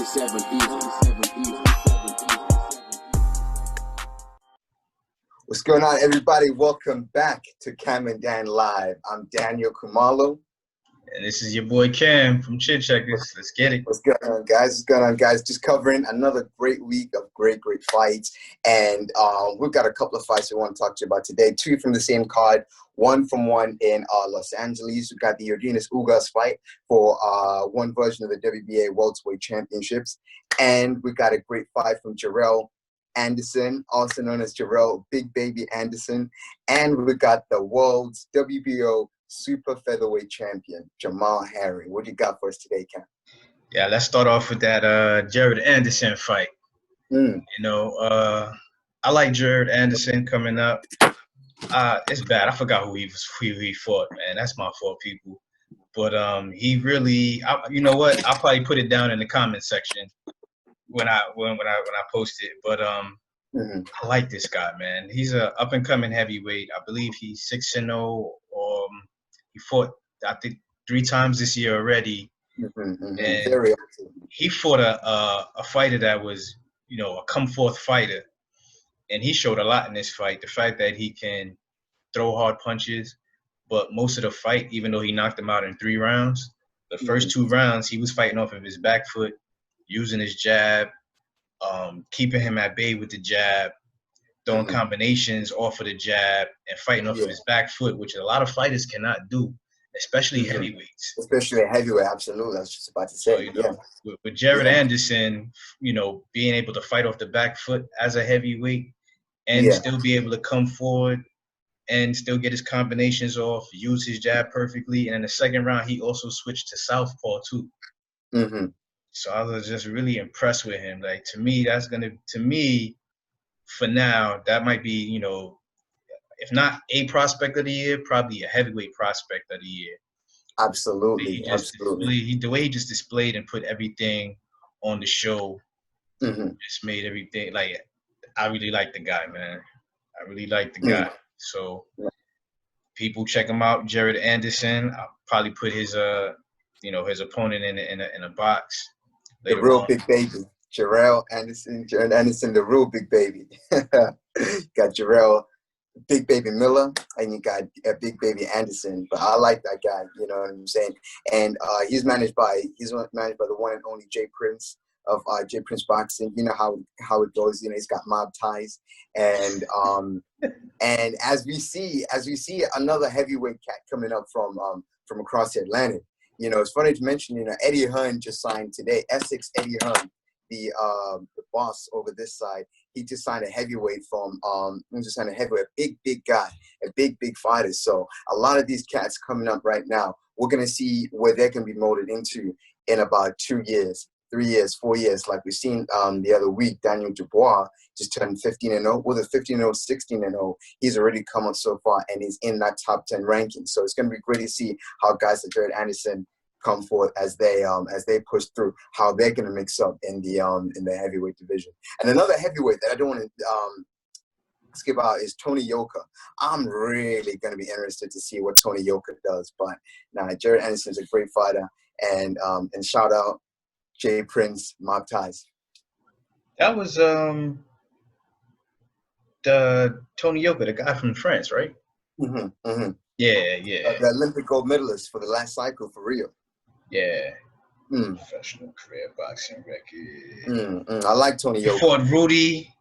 What's going on, everybody? Welcome back to Cam and Dan Live. I'm Daniel Kumalo. And this is your boy Cam from Chin Checkers. Let's get it. What's going on, guys? What's going on, guys? Just covering another great week of great fights. And we've got a couple of fights we want to talk to you about today. Two from the same card, one in Los Angeles. We've got the Yordenis Ugas fight for one version of the WBA Welterweight Championships. And we got a great fight from Jarrell Anderson, also known as Jarrell Big Baby Anderson. And we got the world's WBO super featherweight champion, Jamal Herring. What do you got for us today, Cam? Yeah, let's start off with that Jared Anderson fight. You know, I like Jared Anderson coming up. It's bad. I forgot who he fought, man. That's my fault, people. But he really, you know what? I'll probably put it down in the comment section when I post it. But I like this guy, man. He's a up and coming heavyweight. I believe he's 6-0. He fought, I think, 3 times this year already. And he fought a fighter that was, you know, a come forth fighter, and he showed a lot in this fight. The fact that he can throw hard punches, but most of the fight, even though he knocked him out in 3 rounds, the first 2 rounds he was fighting off of his back foot, using his jab, keeping him at bay with the jab, throwing combinations off of the jab, and fighting off of his back foot, which a lot of fighters cannot do, especially heavyweights. Especially a heavyweight, absolutely. I was just about to say. So, you know, with Jared Anderson, you know, being able to fight off the back foot as a heavyweight and still be able to come forward and still get his combinations off, use his jab perfectly. And in the second round, he also switched to southpaw too. So I was just really impressed with him. Like, to me, for now, that might be, you know, if not a prospect of the year, probably a heavyweight prospect of the year. Absolutely, The way he just displayed and put everything on the show, just made everything, like, I really like the guy, man. I really like the guy. So people check him out, Jared Anderson. I'll probably put his you know, his opponent in a box. The real big baby, Jarrell Anderson. Jared Anderson, the real big baby. Got Jarrell Big Baby Miller, and you got Big Baby Anderson. But I like that guy, you know what I'm saying? And he's managed by the one and only Jay Prince of Jay Prince Boxing. You know how it goes. You know, he's got mob ties, and as we see another heavyweight cat coming up from across the Atlantic. You know, it's funny to mention, you know, Eddie Hearn just signed today. Essex Eddie Hearn, the boss over this side, he just signed a heavyweight a big guy, a big fighter. So a lot of these cats coming up right now, we're gonna see where they can be molded into in about 2 years, 3 years, 4 years. Like we've seen the other week, Daniel Dubois just turned 15-0. With a 15-0, 16-0, he's already come up so far, and he's in that top 10 ranking. So it's going to be great to see how guys like Jared Anderson come forth as they push through, how they're going to mix up in the heavyweight division. And another heavyweight that I don't want to skip out is Tony Yoka. I'm really going to be interested to see what Tony Yoka does. But Jared Anderson's a great fighter, and shout out Jay Prince, mob ties. That was the Tony Yoka, the guy from France, right? Yeah. The Olympic gold medalist for the last cycle for Rio. Yeah. Professional career boxing record. I like Tony Yoka.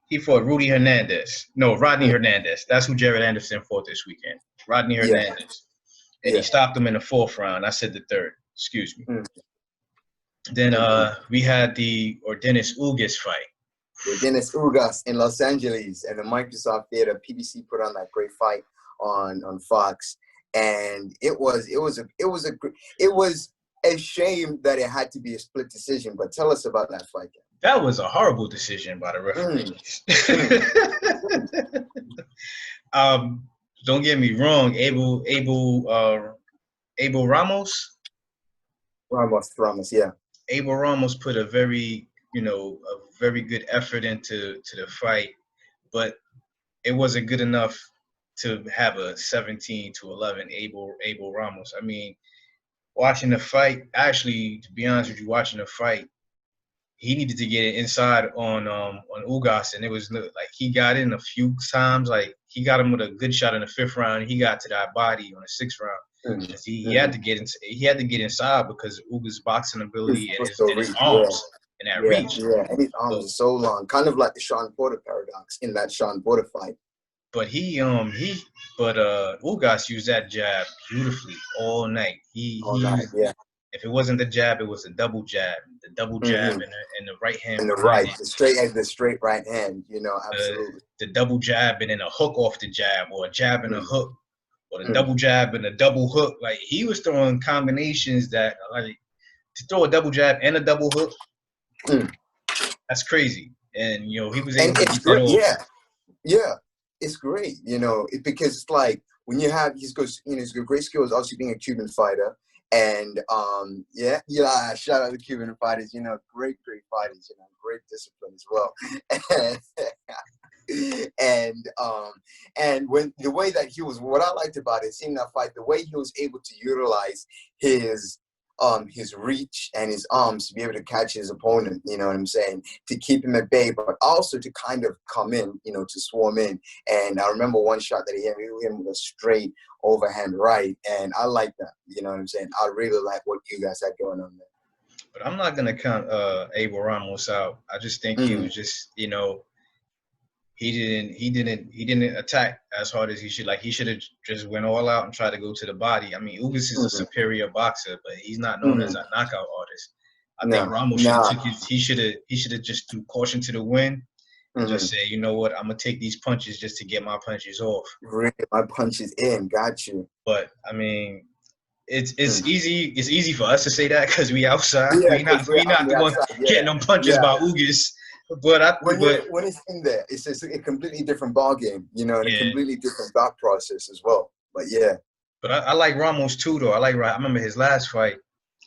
He fought Rudy Hernandez. No, Rodney Hernandez. That's who Jared Anderson fought this weekend. Rodney Hernandez. And he stopped him in the 4th round. I said the 3rd. Excuse me. Then we had the Yordenis Ugas fight. Yordenis Ugas in Los Angeles, and the Microsoft Theater. PBC put on that great fight on Fox, and it was a shame that it had to be a split decision. But tell us about that fight. That was a horrible decision by the referees. Don't get me wrong, Abel Ramos. Ramos, yeah. Abel Ramos put a very good effort into the fight, but it wasn't good enough to have a 17-11 Abel Ramos. I mean, watching the fight, actually, to be honest with you, watching the fight, he needed to get it inside on Ugas, and it was like he got in a few times. Like he got him with a good shot in the 5th round. He got to that body on the 6th round. Mm-hmm. He had to get he had to get inside because Ugas' boxing ability and his reach, arms and that reach. Yeah, and his arms are so long, kind of like the Shawn Porter paradox in that Shawn Porter fight. But Ugas used that jab beautifully all night. All night, yeah. If it wasn't the jab, it was a double jab. The double jab and the right hand. And the straight right hand, you know, absolutely. The double jab and then a hook off the jab, or a jab and a hook, or the double jab and a double hook. Like he was throwing combinations that, like, to throw a double jab and a double hook, that's crazy. And you know, he was able to get that off. Yeah, it's great. You know, because it's like when you have he's got great skills, obviously being a Cuban fighter. And shout out to Cuban fighters, you know, great fighters, you know, great discipline as well. And when the way that he was, what I liked about it, seeing that fight, the way he was able to utilize his reach and his arms to be able to catch his opponent, you know what I'm saying, to keep him at bay, but also to kind of come in, you know, to swarm in. And I remember one shot that he hit him with a straight overhand right, and I like that, you know what I'm saying. I really like what you guys had going on there. But I'm not gonna count Abel Ramos out. I just think he was just, you know, he didn't attack as hard as he should. Like he should have just went all out and tried to go to the body. I mean, Ugas is a superior boxer, but he's not known as a knockout artist. I think Ramos he should have just threw caution to the wind and just say, you know what, I'm gonna take these punches just to get my punches off. Really, my punches in, got you. But I mean, it's easy. It's easy for us to say that because we outside. We not the one getting them punches by Ugas. But when it's in there, it's just a completely different ball game, you know, and a completely different thought process as well. But But I like Ramos too, though. I remember his last fight. I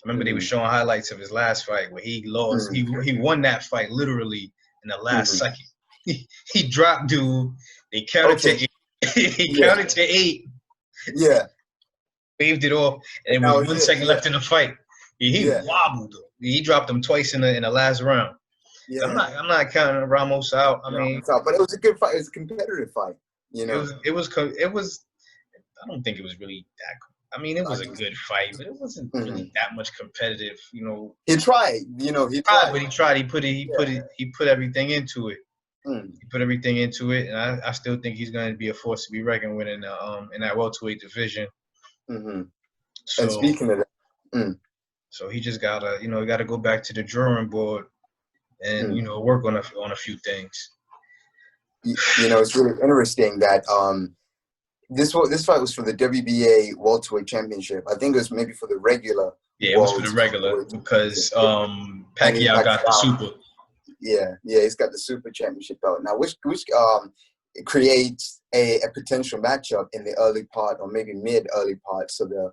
remember they were showing highlights of his last fight where he lost. He won that fight literally in the last second. He dropped dude. They counted to 8. He counted to 8. Yeah. Waved it off, and there was 1 second left in the fight. He wobbled. He dropped him twice in the last round. Yeah. I'm not counting Ramos out. I mean, but it was a good fight. It was a competitive fight. You know, it was. I don't think it was really that. I mean, it was a good fight, but it wasn't really that much competitive. You know, he tried. You know, he tried. But he tried. He put everything into it. He put everything into it, and I still think he's going to be a force to be reckoned with in that welterweight division. So, and speaking of that, so he just gotta go back to the drawing board and you know, work on a few things. You know, it's really interesting that this fight was for the WBA welterweight championship. I think it was maybe for the regular. Yeah, it was for the regular because Pacquiao got the super. Yeah, he's got the super championship belt now, which creates a potential matchup in the early part or maybe mid-early parts of the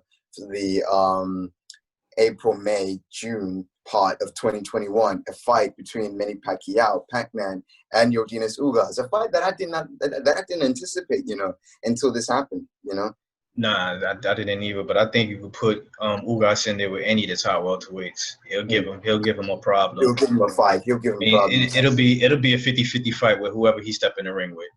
April, May, June part of 2021, a fight between Manny Pacquiao, Pac-Man, and Yordenis Ugas, a fight that I didn't anticipate, you know, until this happened, you know. Nah, I didn't either, but I think you could put Ugas in there with any of the top welterweights. He'll give him a problem. He'll give him a fight. He'll give him a problem. It'll be a 50-50 fight with whoever he step in the ring with.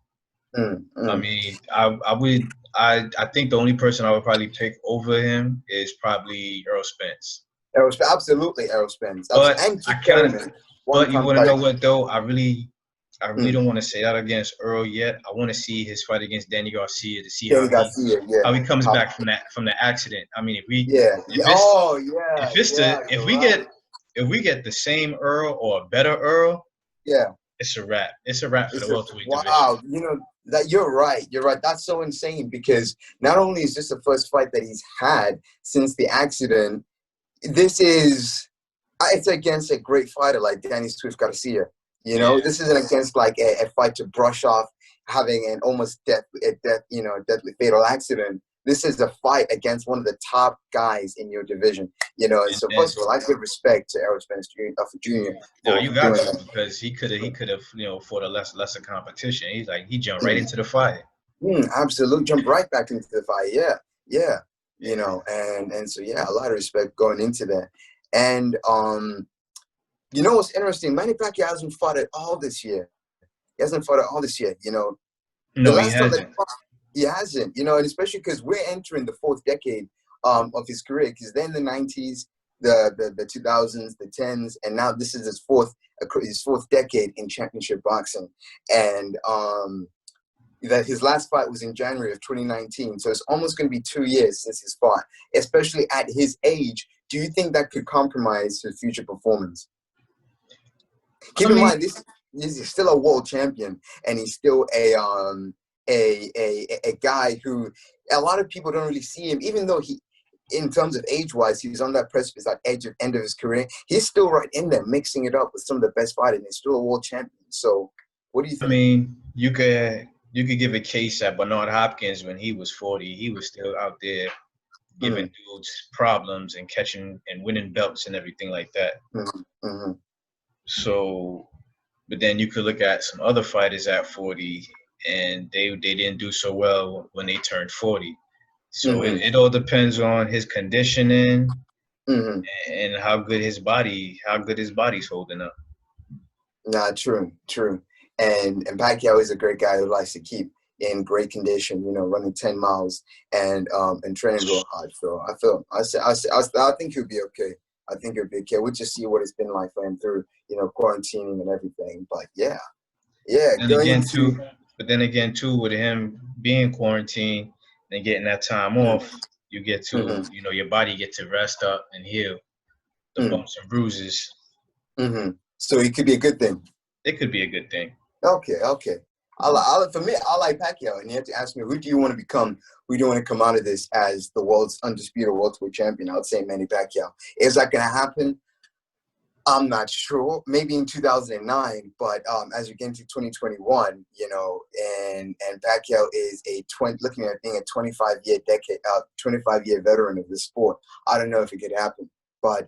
I mean, I think the only person I would probably pick over him is probably Errol Spence. Absolutely, Errol Spence. But you want to know what though? I really don't want to say that against Earl yet. I want to see his fight against Danny Garcia to see how he comes back from the accident. I mean, if we get the same Earl or a better Earl, it's a wrap. It's a wrap for the welterweight division. Wow, you know that you're right. You're right. That's so insane because not only is this the first fight that he's had since the accident, it's against a great fighter like Danny Swift Garcia. You know, this isn't against like a fight to brush off having an almost deadly fatal accident. This is a fight against one of the top guys in your division. You know, and so first of all, I give respect to Errol Spence Jr. No, you got to, because he could have fought a lesser competition. He jumped right into the fight. Absolutely, jumped right back into the fight. Yeah. You know, and so a lot of respect going into that. And You know what's interesting? Manny Pacquiao hasn't fought at all this year. He hasn't fought at all this year. You know, the No, he last time that hasn't. he hasn't. You know, and especially because we're entering the fourth decade of his career. Because then the '90s, the 2000s, the 10s, and now this is his fourth decade in championship boxing. And that his last fight was in January of 2019. So it's almost going to be 2 years since his fight. Especially at his age, do you think that could compromise his future performance? Keep in mind, this is still a world champion, and he's still a guy who a lot of people don't really see him, even though he, in terms of age-wise, he's on that precipice, that end of his career. He's still right in there, mixing it up with some of the best fighters, and he's still a world champion. So, what do you think? I mean, you could give a case at Bernard Hopkins when he was 40. He was still out there giving dudes problems and catching and winning belts and everything like that. So, but then you could look at some other fighters at 40, and they didn't do so well when they turned 40. So it all depends on his conditioning and how good his body's holding up. Nah, true. And Pacquiao is a great guy who likes to keep in great condition, you know, running 10 miles and training real hard. So I think he'll be okay. I think he'll be okay. We'll just see what it's been like for him through, you know, quarantining and everything. But yeah. But then again, too, with him being quarantined and getting that time off, you get to, you know, your body get to rest up and heal the bumps and bruises. So it could be a good thing. It could be a good thing. Okay. For me, I like Pacquiao, and you have to ask me, who do you want to become? Who do you want to come out of this as the world's undisputed welterweight champion? I would say Manny Pacquiao. Is that going to happen? I'm not sure. Maybe in 2009, but as we get into 2021, you know, and Pacquiao is looking at being a 25-year veteran of this sport. I don't know if it could happen, but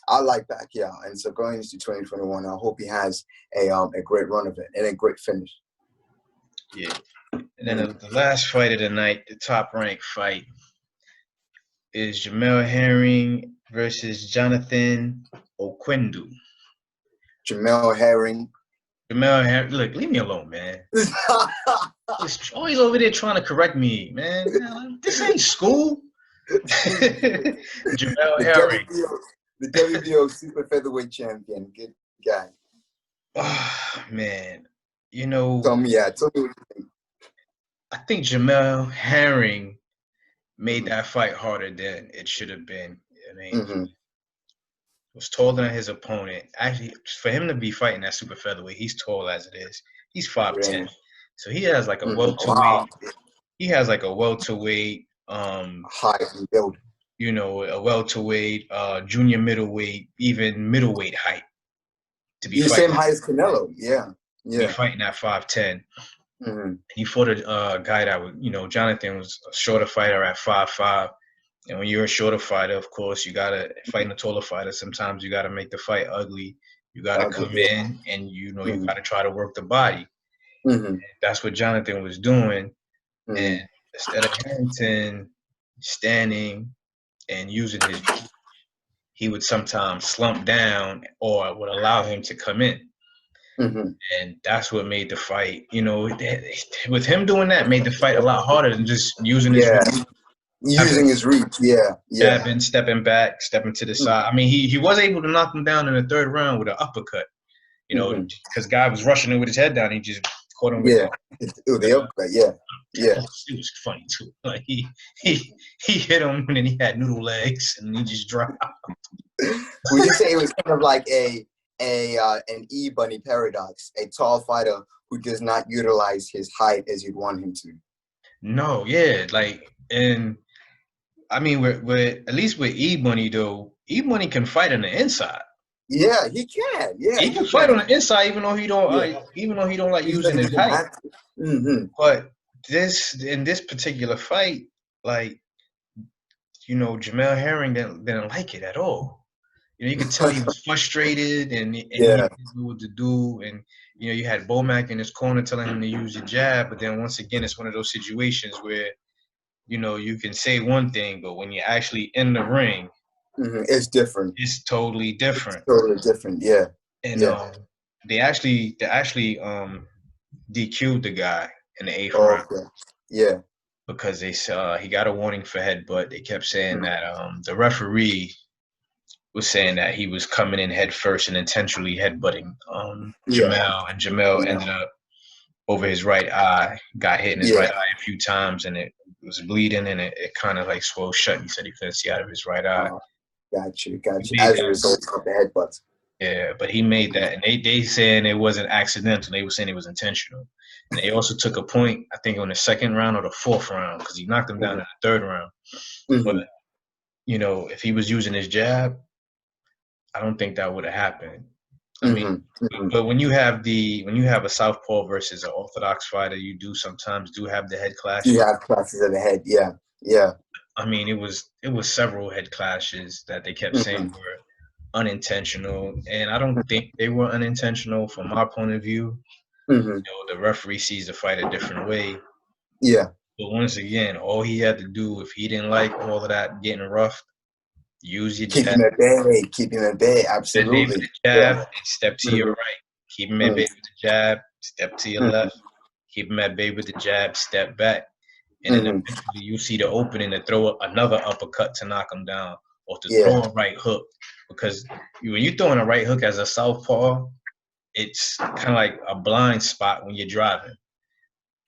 I like Pacquiao, and so going into 2021, I hope he has a great run of it and a great finish. Yeah, and then the last fight of the night, the top-ranked fight, is Jamel Herring versus Jonathan Oquendo. Jamel Herring. Look, leave me alone, man. He's always over there trying to correct me, man. This ain't school. Jamel Herring. The WBO super featherweight champion. Good guy. Oh, man. You know. Tell me what you think. I think Jamel Herring made that fight harder than it should have been. I mean, he was taller than his opponent. Actually, for him to be fighting that super featherweight, he's tall as it is. He's 5'10". So he has like a welterweight. Wow. He has like a welterweight. High build. You know, a welterweight, junior middleweight, even middleweight height. To be the same height as Canelo, yeah. To be fighting at 5'10". He fought a guy that was, you know, Jonathan was a shorter fighter at 5'5". And when you're a shorter fighter, of course, you gotta fight a taller fighter. Sometimes you gotta make the fight ugly. You gotta come in and you know you gotta try to work the body. That's what Jonathan was doing. And instead of Harrington standing and using his, he would sometimes slump down or would allow him to come in. And that's what made the fight, you know, with him doing that, made the fight a lot harder than just using his reach. Jabbing, stepping back, stepping to the side. I mean, he was able to knock him down in the third round with an uppercut, you know, because guy was rushing him with his head down. He just caught him with the uppercut. It was funny too. Like he hit him and then he had noodle legs and he just dropped. Would you say it was kind of like an E-Bunny paradox, a tall fighter who does not utilize his height as you'd want him to? No, and I mean, with at least with E-Bunny though, E-Bunny can fight on the inside. Yeah, he can. Yeah, he can fight on the inside, even though he don't like using his height. But in this particular fight, like, you know, Jamel Herring didn't like it at all. You know, you could tell he was frustrated and he didn't know what to do. And, you know, you had Bomac in his corner telling him to use the jab. But then once again, it's one of those situations where, you know, you can say one thing, but when you're actually in the ring, It's different. It's totally It's different. totally different. Yeah. And Yeah. they actually DQ'd the guy in the eighth Oh, round okay. Yeah. because they saw he got a warning for headbutt. They kept saying Mhm. that the referee was saying that he was coming in head first and intentionally headbutting Yeah. Jamel, and Jamel Yeah. ended up over his right eye, got hit in his Yeah. right eye a few times, and it was bleeding, and it kind of like swelled shut. He said he couldn't see out of his right eye. Got you. He Got you. made As a that, result of the headbutts. yeah, but he made that, and they saying it wasn't accidental. They were saying it was intentional. And they also took a point, I think, on the second round or the fourth round, because he knocked him down in the third round. But Mm-hmm. if he was using his jab, I don't think that would have happened. I mean, Mm-hmm. but when you have a southpaw versus an orthodox fighter, you do sometimes have the head You clashes. have classes of the head. Yeah. Yeah. I mean, it was several head clashes that they kept saying Mm-hmm. were unintentional, and I don't think they were unintentional from my point of view. Mm-hmm. The referee sees the fight a different way. Yeah. But once again, all he had to do, if he didn't like all of that getting rough, use your Keep jab. him at bay. Keep him at bay. At bay with Absolutely. the Yeah. jab and step to your Mm-hmm. right. Keep him at bay with the jab, step to your Mm-hmm. left. Keep him at bay with the jab, step back. And then Mm-hmm. eventually you see the opening to throw another uppercut to knock him down or to Yeah. throw a right hook. Because when you're throwing a right hook as a southpaw, it's kind of like a blind spot when you're driving.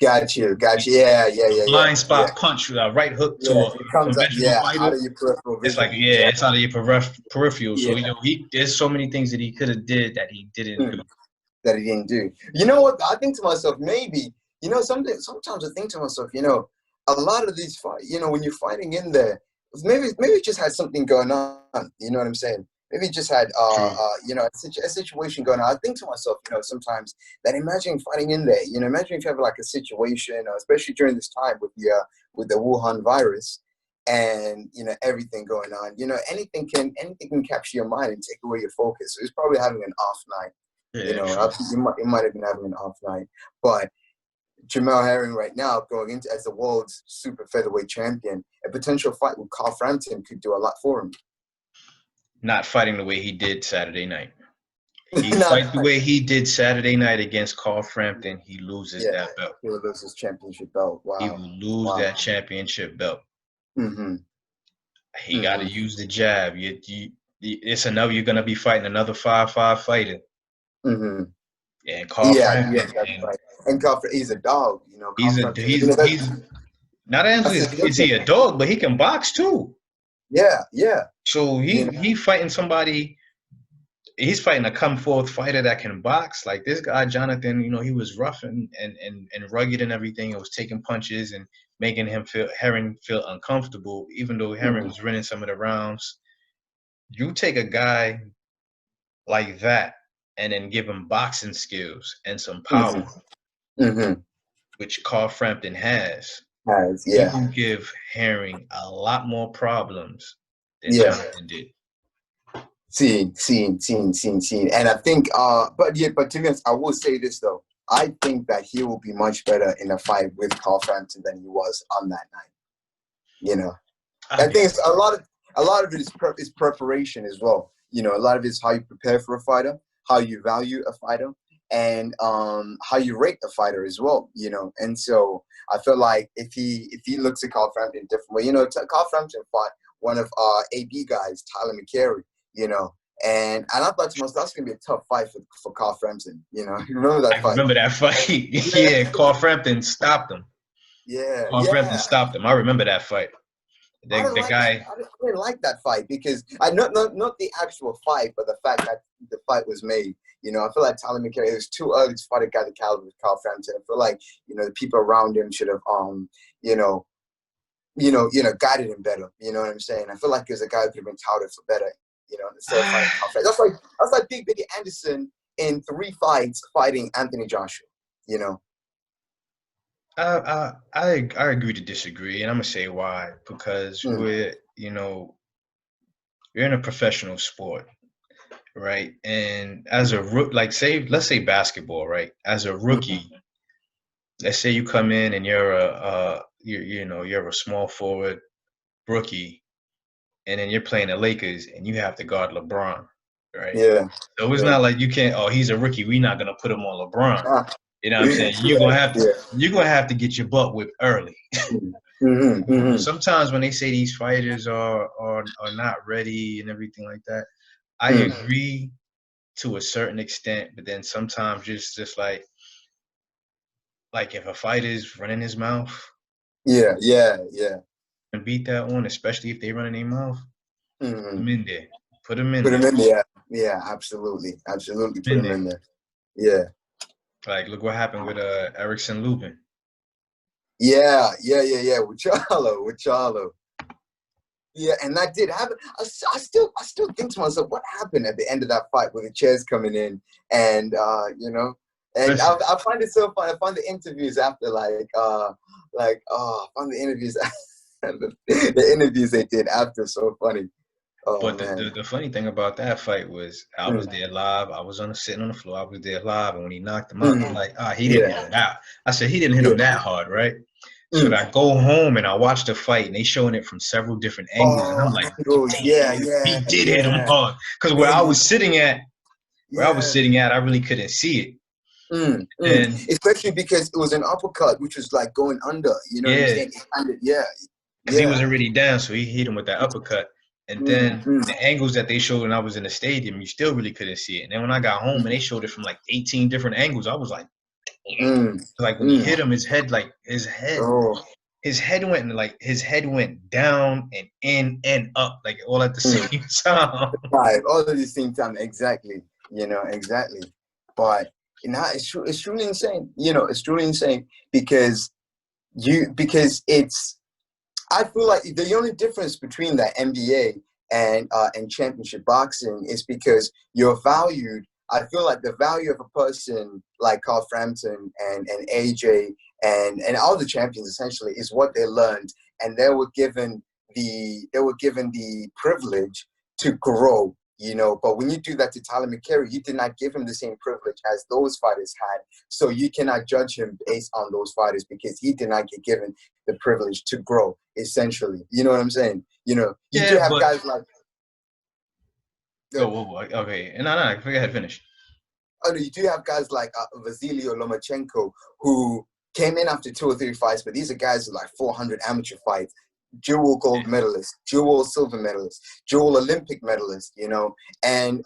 Got you. Got you. Yeah. Yeah. Yeah. Yeah. Blind Yeah. spot punch, a right hook to Yeah. a It comes up. conventional Yeah. Out fighter. of your peripheral It's like, vision. yeah, Yeah. it's out of your peripheral. So Yeah. there's so many things that he could have did that he didn't do. That he didn't do. You know what? I think to myself, maybe, sometimes I think to myself, a lot of these fight, when you're fighting in there, maybe it just had something going on. You know what I'm saying? Maybe it just had, True. a situation going on. I think to myself, sometimes that imagine fighting in there. Imagine if you have like a situation, especially during this time with the Wuhan virus, and everything going on. Anything can capture your mind and take away your focus. So he's probably having an off night. Yeah, I true. think you might have been having an off night, but Jamel Herring right now going into as the world's super featherweight champion, a potential fight with Carl Frampton could do a lot for him. Not fighting the way he did Saturday night. He Not fight the way he did Saturday night against Carl Frampton, he loses Yeah, that belt. he will lose his championship belt. He Wow. will lose that championship belt. Mm-hmm. He got to use the jab. It's enough. You're gonna be fighting another 5'5" fighter. Mm-hmm. And Carl Frampton. Yeah, that's right. And Carl, he's a dog. He's not only is he a dog, but he can box too. Yeah, yeah. So he fighting somebody. He's fighting a come forth fighter that can box. Like this guy, Jonathan, he was rough and rugged and everything. It was taking punches and making Herring feel uncomfortable, even though Herring was winning some of the rounds. You take a guy like that and then give him boxing skills and some power, which Carl Frampton has. He will give Herring a lot more problems than Jonathan did. Seen. And I think, but to be honest, I will say this though. I think that he will be much better in a fight with Carl Frampton than he was on that night. I think it's a lot of it is preparation as well. A lot of it is how you prepare for a fighter, how you value a fighter, and how you rate a fighter as well. And so I feel like if he looks at Carl Frampton differently, Carl Frampton fought one of AB guys, Tyler McCary. And I thought to myself, that's gonna be a tough fight for Carl Frampton. You remember that fight? I remember that fight. Yeah, Carl Frampton stopped him. Yeah, Carl Frampton stopped him. I remember that fight. I didn't like that fight because not the actual fight, but the fact that the fight was made. I feel like Tyler McCary, it was too early to fight a guy the caliber of Carl Frampton. I feel like the people around him should have guided him better. You know what I'm saying? I feel like he was a guy who could have been touted for better. Instead of fighting Carl Frampton. That's like Big Biggie Anderson in 3 fights fighting Anthony Joshua. I agree to disagree, and I'm gonna say why. Because you're in a professional sport, right? And as a let's say basketball, right? As a rookie, let's say you come in and you're a small forward rookie, and then you're playing the Lakers, and you have to guard LeBron, right? Yeah. So it's not like you can't. Oh, he's a rookie. We're not gonna put him on LeBron. You know what I'm saying? You're gonna have to get your butt whipped early. Sometimes when they say these fighters are not ready and everything like that, I agree to a certain extent, but then sometimes just like if a fighter is running his mouth, yeah, and beat that one, especially if they running their mouth, put them in there. Put them in there. Yeah, absolutely. Put them in there. Yeah. Like, look what happened with Erickson Lubin. Yeah. With Charlo. Yeah, and that did happen. I still think to myself, what happened at the end of that fight with the chairs coming in, and you know, and I find it so funny. I find the interviews after, I find the interviews, the interviews they did after so funny. Oh, but man. The funny thing about that fight was I was there live. I was sitting on the floor. I was there live, and when he knocked him out, I'm like, he didn't hit him out. I said he didn't hit him that hard, right? So I go home and I watch the fight, and they showing it from several different angles, and I'm like, he did hit him hard. Because where I was sitting at, I really couldn't see it. And especially because it was an uppercut, which was like going under. You know what I'm saying? Because he was already down, so he hit him with that uppercut. And then the angles that they showed when I was in the stadium, you still really couldn't see it. And then when I got home and they showed it from like 18 different angles, I was like, like when he hit him, his head went down and in and up, like all at the same time. Right, all at the same time, exactly. Exactly. But it's truly insane. It's truly insane because it's. I feel like the only difference between the NBA and championship boxing is because you're valued. I feel like the value of a person like Carl Frampton and AJ and all the champions essentially is what they learned, and they were given the privilege to grow. But when you do that to Tyler McCarry, you did not give him the same privilege as those fighters had. So you cannot judge him based on those fighters because he did not get given the privilege to grow, essentially. You know what I'm saying? You do have guys like... Okay. No, go ahead, finish. Oh, no, you do have guys like Vasilio Lomachenko, who came in after 2 or 3 fights, but these are guys with like 400 amateur fights. Dual gold medalist, dual silver medalist, dual Olympic medalist, and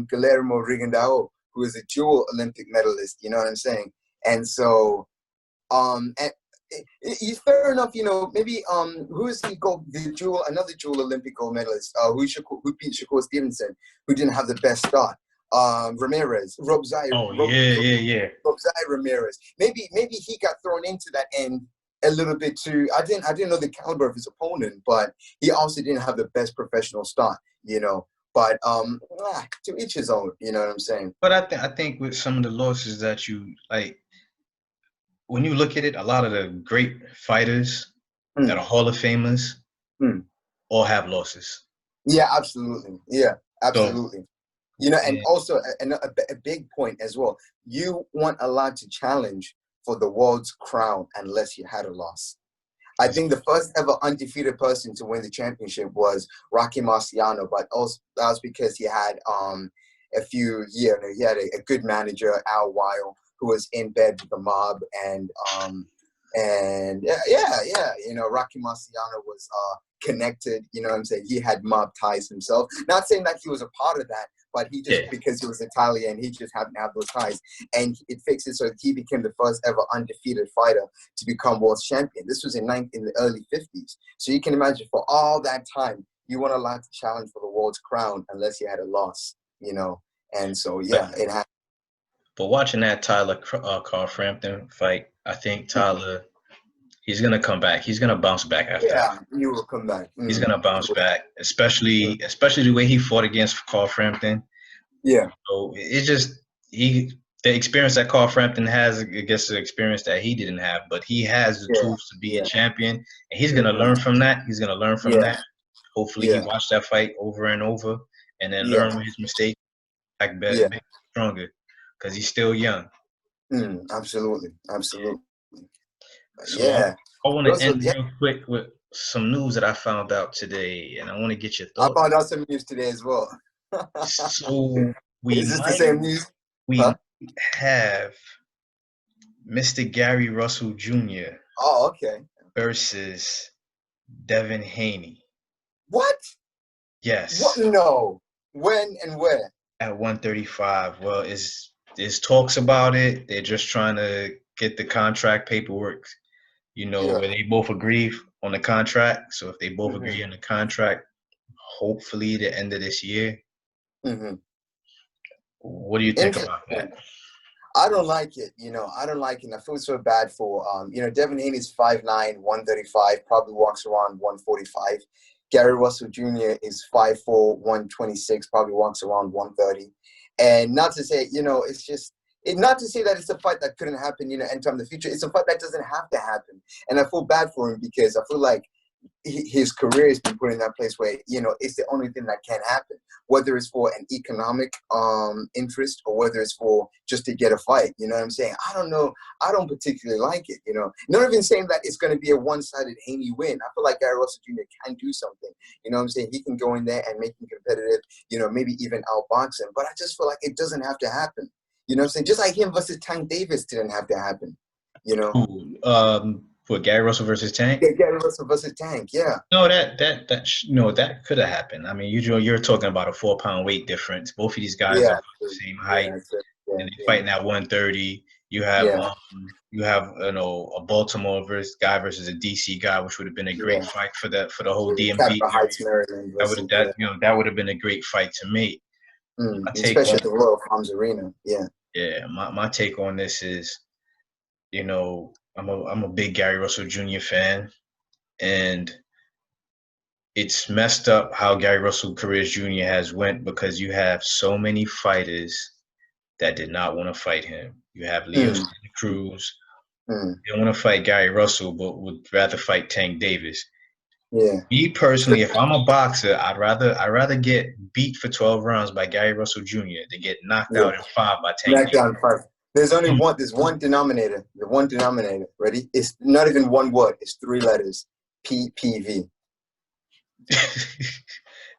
Guillermo Rigondeaux, who is a dual Olympic medalist, you know what I'm saying? And so, fair enough, maybe who is another dual Olympic gold medalist, who beat Shakur Stevenson, who didn't have the best start. Ramirez, Robzai Ramirez. Maybe he got thrown into that end a little bit too. I didn't know the caliber of his opponent, but he also didn't have the best professional start, But to each his own, you know what I'm saying? But I think with some of the losses that you like, when you look at it, a lot of the great fighters that are Hall of Famers all have losses. Yeah, absolutely. Yeah, absolutely. So, and also a big point as well. You weren't allowed to challenge for the world's crown unless you had a loss. I think the first ever undefeated person to win the championship was Rocky Marciano, but also that was because he had he had a good manager, Al Weil, who was in bed with the mob, and Rocky Marciano was connected. You know what I'm saying? He had mob ties himself. Not saying that he was a part of that, but he just, because he was Italian, he just happened to have those ties. And it fixed it so he became the first ever undefeated fighter to become world champion. This was in the early 50s. So you can imagine for all that time, you weren't allowed to challenge for the world's crown unless you had a loss, And so, it happened. But watching that Carl Frampton fight, I think Tyler... he's going to come back. He's going to bounce back after that. Yeah, he will come back. He's going to bounce back, especially the way he fought against Carl Frampton. Yeah. So it's just the experience that Carl Frampton has, I guess, the experience that he didn't have, but he has the tools to be a champion, and he's going to learn from that. He's going to learn from that. Hopefully he watched that fight over and over and then learn from his mistakes, back better, make stronger, because he's still young. Absolutely. So I want to end real quick with some news that I found out today, and I want to get your I thoughts. found out some news today as well. So we Is this the might same news? we Huh? have Mr. Gary Russell Jr. Oh, okay. versus Devin Haney. What? What? Yes, No. When and where? at 135. Well, there's talks about it. They're just trying to get the contract paperwork, Yeah. where they both agree on the contract. So if they both Mm-hmm. agree on the contract, hopefully the end of this year. Mm-hmm. What do you think about that? Interesting. I don't like it. I don't like it. I feel so bad for, Devin Haney's 5'9", 135, probably walks around 145. Gary Russell Jr. is 5'4", 126, probably walks around 130. And not to say, it's just, not to say that it's a fight that couldn't happen, anytime in the future. It's a fight that doesn't have to happen. And I feel bad for him because I feel like his career has been put in that place where it's the only thing that can happen, whether it's for an economic interest or whether it's for just to get a fight. You know what I'm saying? I don't know. I don't particularly like it. Not even saying that it's going to be a one-sided Haney win. I feel like Gary Russell Jr. can do something. You know what I'm saying? He can go in there and make him competitive. Maybe even outbox him. But I just feel like it doesn't have to happen. You know what I'm saying? Just like him versus Tank Davis didn't have to happen. Ooh, what, Gary Russell versus Tank? Yeah, Gary Russell versus Tank. Yeah. No, that could have happened. I mean, you're talking about a 4-pound weight difference. Both of these guys Yeah. are the same height, Yeah. and they fighting at 130. You have Yeah. a Baltimore versus a DC guy, which would have been a great fight for the whole DMV Capitol area. Heights, Maryland. That would have been a great fight to make. My take Especially on at the Royal Farms Arena. Yeah. Yeah, my take on this is, I'm a big Gary Russell Jr. fan, and it's messed up how Gary Russell Careers Jr. has went because you have so many fighters that did not want to fight him. You have Leo Santa Cruz. They don't want to fight Gary Russell, but would rather fight Tank Davis. Yeah. Me personally, if I'm a boxer, I'd rather get beat for 12 rounds by Gary Russell Jr. than get knocked out in 5 by Tank Knocked Davis. out in 5. There's one denominator. The one denominator. Ready? It's not even one word. It's 3 letters. PPV.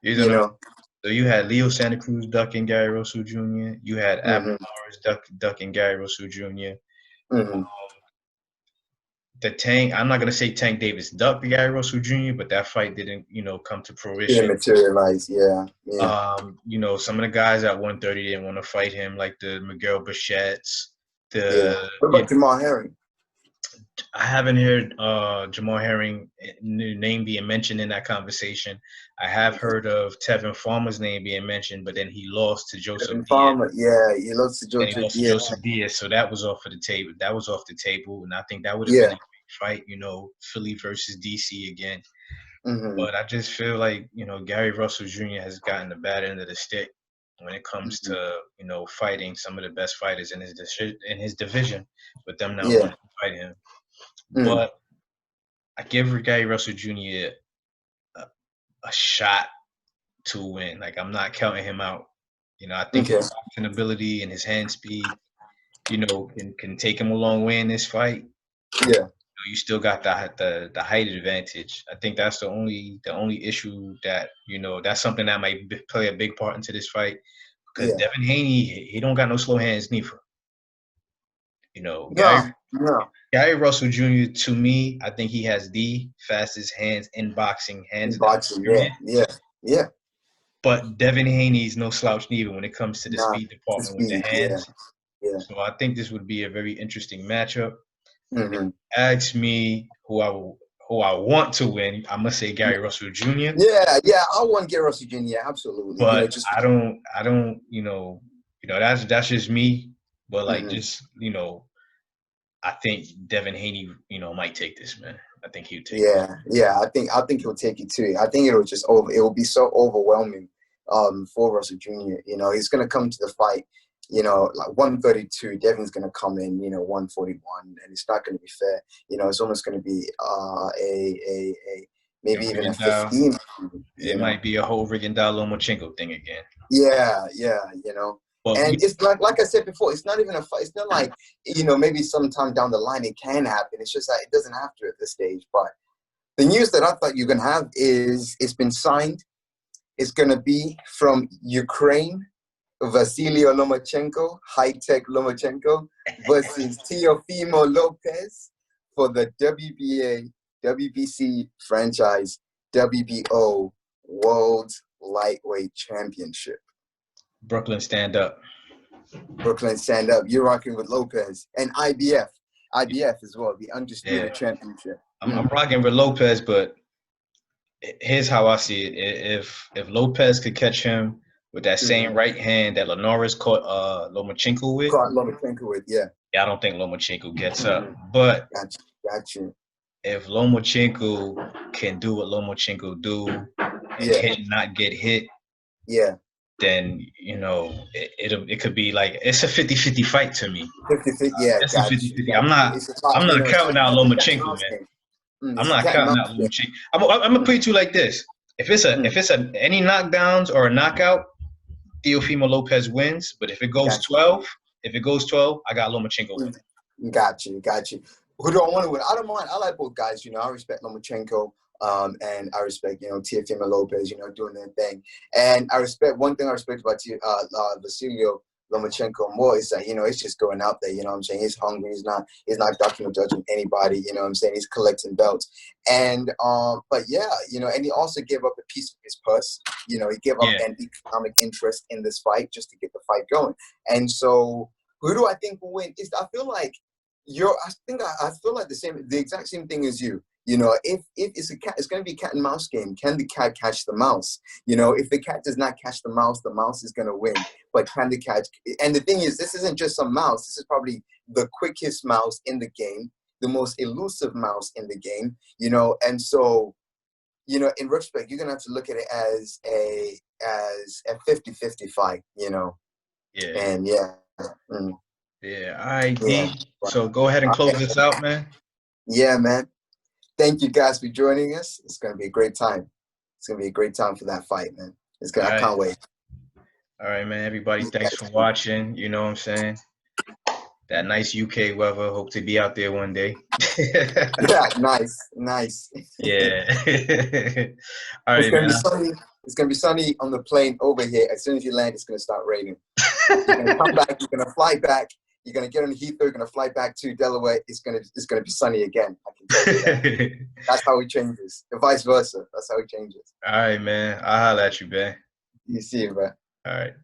So you had Leo Santa Cruz ducking Gary Russell Jr. You had Abner Mares ducking Gary Russell Jr. The Tank, I'm not gonna say Tank Davis ducked Gary Russell Jr., but that fight didn't, come to fruition. Didn't materialize, yeah. Some of the guys at 130 didn't want to fight him, like the Miguel Bichettes. What about Jamal Herring? I haven't heard Jamal Herring name being mentioned in that conversation. I have heard of Tevin Farmer's name being mentioned, but then he lost to Joseph Diaz. Farmer, yeah, he lost to Joseph Diaz, so that was off of the table. That was off the table, and I think that would have been a great fight. Philly versus DC again. But I just feel like Gary Russell Jr. has gotten the bad end of the stick when it comes to fighting some of the best fighters in his division, with them not wanting to fight him. But I give Gary Russell Jr. a shot to win. Like, I'm not counting him out. I think his boxing ability and his hand speed, can take him a long way in this fight. Yeah. You still got the height advantage. I think that's the only issue that that's something that might play a big part into this fight, because Devin Haney, he don't got no slow hands neither. Gary Russell Jr., to me, I think he has the fastest hands in boxing. Yeah. But Devin Haney's no slouch neither when it comes to the speed department with the hands. Yeah. So I think this would be a very interesting matchup. Mm-hmm. If you ask me who I want to win, I'm gonna say Gary Russell Jr. Yeah, I want Gary Russell Jr. Absolutely. But I don't. That's just me. But I think Devin Haney, might take this, man. I think he'll take it. Yeah. I think he'll take it too. I think it will be so overwhelming for Russell Jr. He's gonna come to the fight, like 132. Devin's gonna come in, 141, and it's not gonna be fair. It's almost gonna be maybe even a 15. It might be a whole Rigondeaux Lomachenko thing again. Yeah. And it's like I said before, it's not even a fight. It's not like, maybe sometime down the line it can happen. It's just that it doesn't have to at this stage. But The news that I thought you're gonna have is it's been signed. It's gonna be from Ukraine, Vasily Lomachenko, high-tech Lomachenko, versus Teofimo Lopez for the WBA, WBC franchise, WBO World Lightweight Championship. Brooklyn, stand up. Brooklyn, stand up. You're rocking with Lopez and IBF as well, the Undisputed Championship. I'm rocking with Lopez, but here's how I see it. If Lopez could catch him with that same right hand that Linares caught Lomachenko with. Yeah. I don't think Lomachenko gets up. But Gotcha. If Lomachenko can do what Lomachenko do and hit and not get hit, then it could be like it's a 50-50 fight to me. 50-50, yeah. It's a 50-50. I'm not counting out Lomachenko, man. I'm not counting out Lomachenko. I'm gonna put it to you like this: if it's any knockdowns or a knockout, Teofimo Lopez wins. But if it goes 12, I got Lomachenko winning. Got you. Who do I want to win? I don't mind. I like both guys. I respect Lomachenko, and I respect Teofimo Lopez. Doing their thing. And one thing I respect about Vasilio Lomachenko more is that it's just going out there. You know what I'm saying? He's hungry. He's not ducking or dodging anybody. You know what I'm saying? He's collecting belts. And but yeah, and he also gave up a piece of his purse. He gave up an economic interest in this fight just to get the fight going. And so, who do I think will win? I feel like I feel like the exact same thing as you. If it's going to be a cat and mouse game. Can the cat catch the mouse? If the cat does not catch the mouse is going to win. But can the cat? And the thing is, this isn't just some mouse. This is probably the quickest mouse in the game, the most elusive mouse in the game. And so, in retrospect, you're going to have to look at it as a 50-50 fight. Yeah. And yeah. Yeah, all right, D. So go ahead and close this out, man. Yeah, man. Thank you guys for joining us. It's going to be a great time. It's going to be a great time for that fight, man. I can't wait. All right, man. Everybody, thanks for watching. You know what I'm saying? That nice UK weather. Hope to be out there one day. Yeah, nice. Yeah. All right, man. It's going to be sunny on the plane over here. As soon as you land, it's going to start raining. You're going to come back. You're going to fly back. You're going to get on Heathrow. You're going to fly back to Delaware. It's going to be sunny again. I can tell you that. That's how it changes. And vice versa. That's how it changes. All right, man. I'll holler at you, man. You see it, man. All right.